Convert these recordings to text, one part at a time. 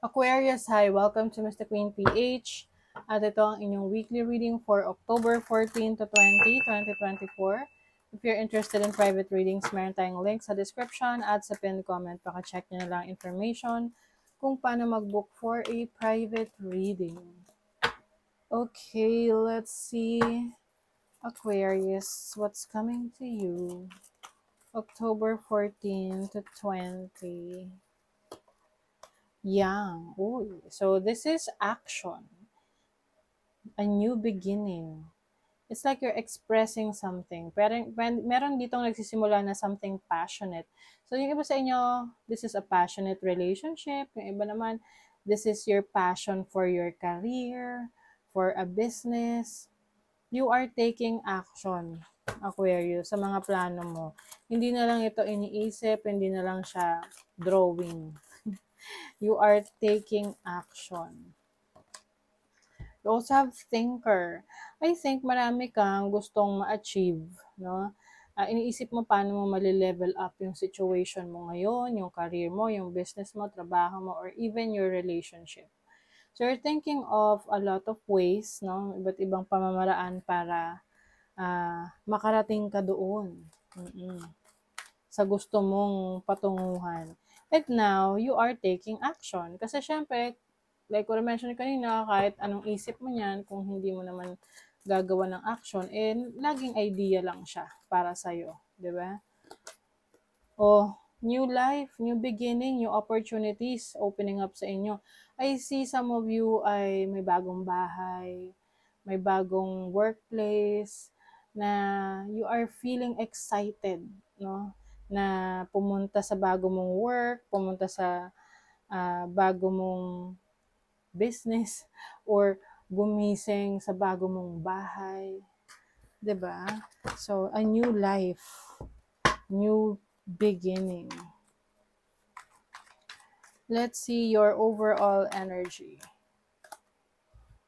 Aquarius, hi! Welcome to Mr. Queen PH. At ito ang inyong weekly reading for October 14 to 20, 2024. If you're interested in private readings, meron tayong link sa description at sa pinned comment. Paka-check nyo na lang information kung paano mag-book for a private reading. Okay, let's see. Aquarius, what's coming to you? October 14 to 20. Yang. Ooh, so this is action. A new beginning. It's like you're expressing something. Pero meron ditong nagsisimula na something passionate. So yung iba sa inyo, this is a passionate relationship. Yung iba naman, this is your passion for your career, for a business. You are taking action, Aquarius, sa mga plano mo. Hindi na lang ito iniisip, hindi na lang siya drawing. You are taking action. You also have thinker. I think marami kang gustong ma-achieve, no? Iniisip mo paano mo mali-level up yung situation mo ngayon, yung career mo, yung business mo, trabaho mo, or even your relationship. So you're thinking of a lot of ways, no? Iba't ibang pamamaraan para makarating ka doon. Sa gusto mong patunguhan. And now, you are taking action. Kasi syempre, like ko mention kanina, kahit anong isip mo niyan, kung hindi mo naman gagawa ng action, laging idea lang siya para sa'yo. Diba? O, new life, new beginning, new opportunities opening up sa inyo. I see some of you ay may bagong bahay, may bagong workplace, na you are feeling excited, no? Na pumunta sa bago mong work, pumunta sa bago mong business, or gumising sa bago mong bahay. 'Di ba? So, a new life, new beginning. Let's see your overall energy.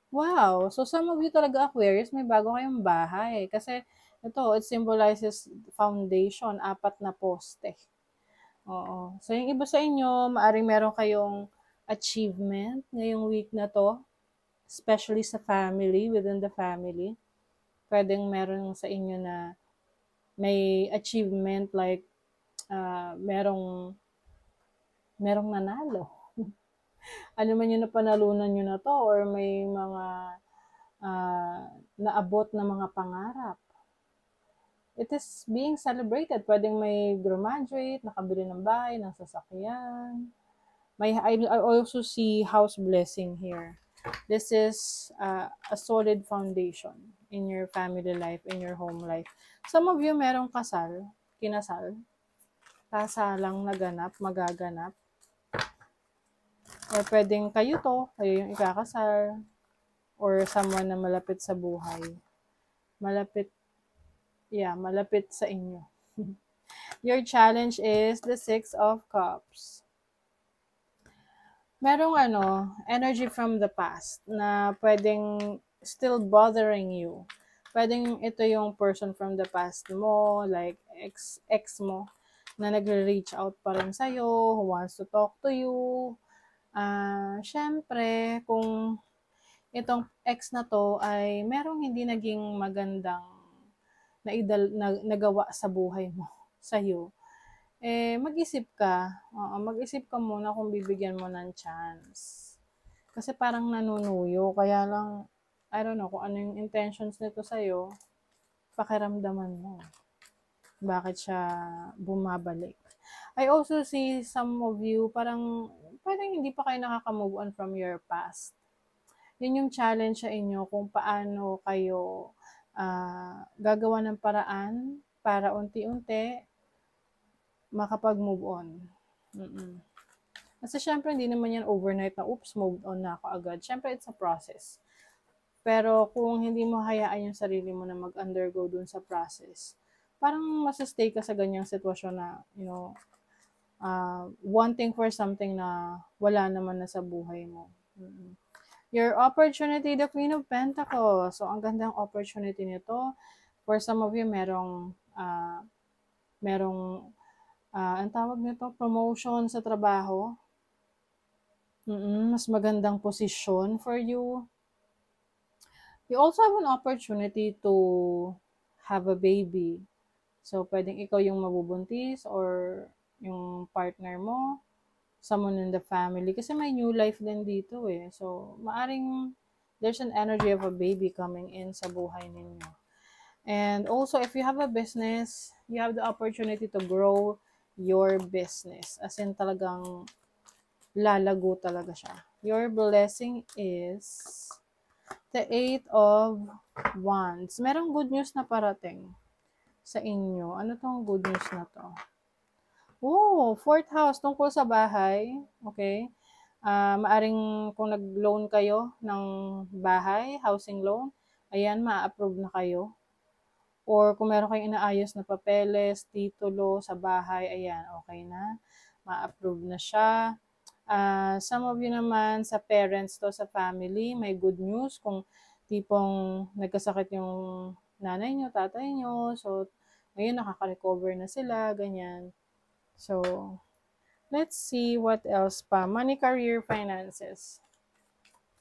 Wow! So, some of you talaga, Aquarius, may bago kayong bahay. Kasi, ito, it symbolizes foundation, 4 na poste. Oo. So, yung iba sa inyo, maaring meron kayong achievement ngayong week na to, especially sa family, within the family. Pwedeng meron sa inyo na may achievement like merong nanalo. Ano man yung napanalunan nyo na to, or may mga naabot na mga pangarap. It is being celebrated. Pwedeng may graduate, nakabili ng bahay, ng sasakyan. I also see house blessing here. This is a solid foundation in your family life, in your home life. Some of you merong kinasal, kasalang naganap, magaganap. Or pwedeng kayo yung ikakasal, or someone na malapit sa buhay. Malapit sa inyo. Your challenge is the 6 of Cups. Merong energy from the past na pwedeng still bothering you. Pwedeng ito yung person from the past mo, like ex mo, na nagre-reach out pa rin sa'yo, who wants to talk to you. Syempre, kung itong ex na to ay merong hindi naging magandang nagawa sa buhay mo, sa'yo, mag-isip ka. Mag-isip ka muna kung bibigyan mo ng chance. Kasi parang nanunuyo, kaya lang, I don't know kung ano yung intentions nito sa'yo, pakiramdaman mo. Bakit siya bumabalik? I also see some of you, parang hindi pa kayo nakaka-move on from your past. Yun yung challenge sa inyo kung paano kayo gagawa ng paraan para unti-unti makapag-move on. Kasi syempre, hindi naman yan overnight na, oops, moved on na ako agad. Syempre, it's a process. Pero kung hindi mo hayaan yung sarili mo na mag-undergo dun sa process, parang masastay ka sa ganyang sitwasyon na, wanting for something na wala naman na sa buhay mo. Your opportunity, the Queen of Pentacles. So, ang gandang opportunity nito. For some of you, merong ang tawag nito, promotion sa trabaho. Mas magandang posisyon for you. You also have an opportunity to have a baby. So, pwedeng ikaw yung mabubuntis or yung partner mo, someone in the family. Kasi may new life din dito eh. So, maaring there's an energy of a baby coming in sa buhay ninyo. And also, if you have a business, you have the opportunity to grow your business. As in, talagang lalago talaga siya. Your blessing is the Eight of Wands. Merong good news na parating sa inyo. Ano tong good news na to? Oh, fourth house, tungkol sa bahay. Okay? Maaring kung nag-loan kayo ng bahay, housing loan, ayan, ma-approve na kayo. Or kung meron kayong inaayos na papeles, titulo sa bahay, ayan, okay na. Ma-approve na siya. Some of you naman, sa parents to, sa family, may good news. Kung tipong nagkasakit yung nanay nyo, tatay nyo, so, ngayon nakaka-recover na sila, ganyan. So, let's see what else pa. Money, career, finances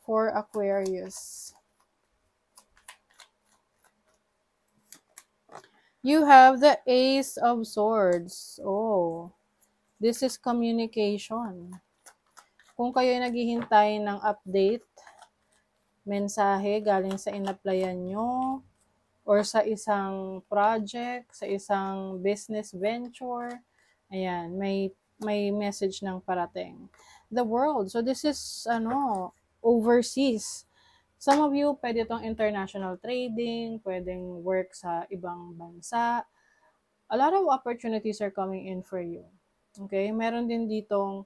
for Aquarius. You have the Ace of Swords. Oh, this is communication. Kung kayo naghihintay ng update, mensahe galing sa in-applyan nyo, or sa isang project, sa isang business venture, ayan, may message ng parating. The world. So this is overseas. Some of you, pwede itong international trading, pwedeng work sa ibang bansa. A lot of opportunities are coming in for you. Okay? Meron din ditong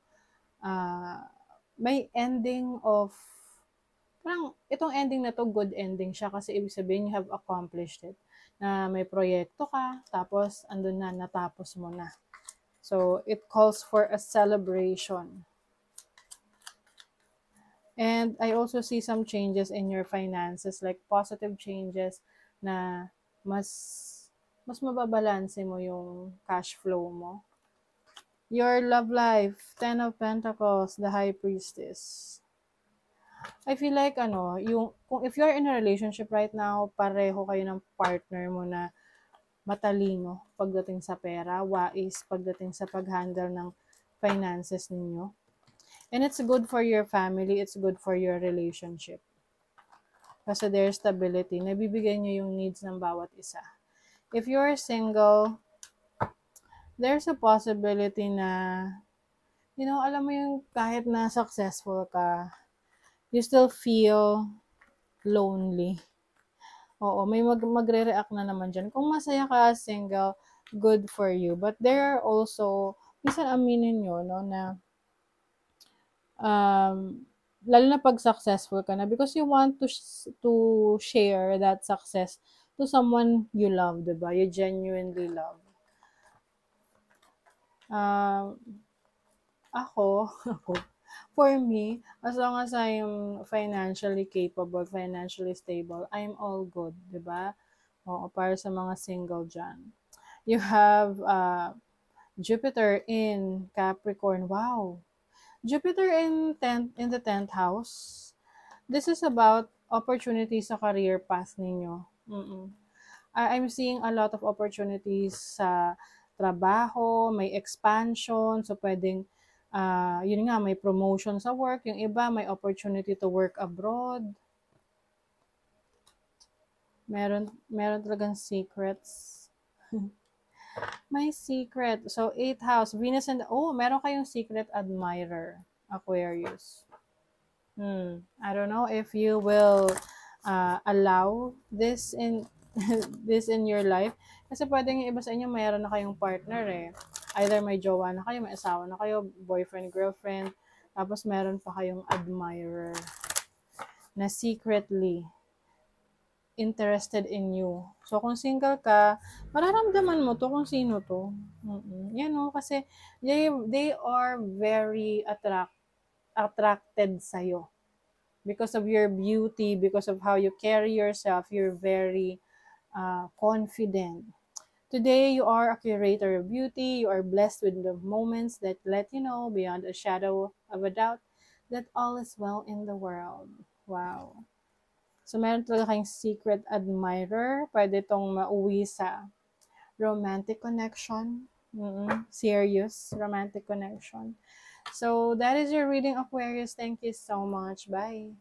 may ending of, parang itong ending na to, good ending siya kasi ibig sabihin you have accomplished it. Na may proyekto ka, tapos andun na, natapos mo na. So, it calls for a celebration. And I also see some changes in your finances, like positive changes na mas mababalanse mo yung cash flow mo. Your love life, Ten of Pentacles, the High Priestess. I feel like if you're in a relationship right now, pareho kayo ng partner mo na matalino pagdating sa pera, wais pagdating sa pag-handle ng finances ninyo. And it's good for your family, it's good for your relationship. Kasi there's stability, nabibigay nyo yung needs ng bawat isa. If you're single, there's a possibility na, alam mo yung kahit na successful ka, you still feel lonely. Oo, may magre-react na naman dyan. Kung masaya ka as single, good for you. But there are also, minsan aminin nyo, no, na lalo na pag successful ka na, because you want to share that success to someone you love, diba? You genuinely love. Ako, for me, as long as I'm financially capable, financially stable, I'm all good, diba? Oo, para sa mga single dyan. You have Jupiter in Capricorn. Wow! Jupiter in the 10th house. This is about opportunities sa career path ninyo. I'm seeing a lot of opportunities sa trabaho, may expansion, so pwedeng, yun nga, may promotion sa work. Yung iba, may opportunity to work abroad. Meron talagang secrets. May secret. So, 8th house, Venus and, meron kayong secret admirer, Aquarius. I don't know if you will allow this in this in your life. Kasi pwedeng yung iba sa inyo, mayroon na kayong partner eh. Either may jowa na kayo, may asawa na kayo, boyfriend, girlfriend, tapos meron pa kayong admirer na secretly interested in you. So, kung single ka, mararamdaman mo to kung sino to. Kasi they are very attracted sa'yo. Because of your beauty, because of how you carry yourself, you're very confident. Today, you are a curator of beauty. You are blessed with the moments that let you know beyond a shadow of a doubt that all is well in the world. Wow. So, meron talaga kayong secret admirer. Pwede itong mauwi sa romantic connection. Serious romantic connection. So, that is your reading, Aquarius. Thank you so much. Bye.